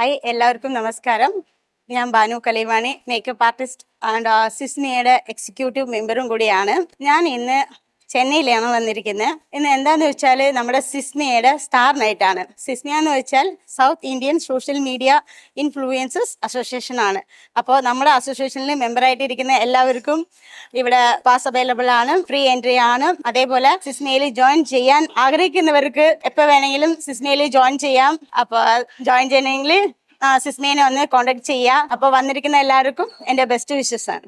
Hi, എല്ലാവർക്കും നമസ്കാരം. ഞാൻ Banu Kalaivani, makeup artist and സിസ്മിയയുടെ എക്സിക്യൂട്ടീവ് മെമ്പറും കൂടിയാണ്. ഞാൻ ഇന്ന് ചെന്നൈയിലാണ് വന്നിരിക്കുന്നത്. ഇന്ന് എന്താണെന്ന് വെച്ചാൽ നമ്മുടെ സിസ്മിയയുടെ സ്റ്റാർ നൈറ്റ് ആണ്. സിസ്മിയ എന്ന് വെച്ചാൽ south Indian social media influencers association ആണ്. അപ്പോൾ നമ്മുടെ അസോസിയേഷനിൽ മെമ്പറായിട്ടിരിക്കുന്ന എല്ലാവർക്കും ഇവിടെ പാസ് അവൈലബിൾ ആണ്, ഫ്രീ എൻട്രി ആണ്. അതേപോലെ സിസ്മിയയിൽ ജോയിൻ ചെയ്യാൻ ആഗ്രഹിക്കുന്നവർക്ക് എപ്പോൾ വേണമെങ്കിലും സിസ്മിയയിൽ ജോയിൻ ചെയ്യാം. അപ്പോൾ ജോയിൻ ചെയ്യണമെങ്കിൽ സിസ്മിയനെ ഒന്ന് കോൺടാക്ട് ചെയ്യുക. അപ്പോൾ വന്നിരിക്കുന്ന എല്ലാവർക്കും എൻ്റെ ബെസ്റ്റ് വിഷസ് ആണ്.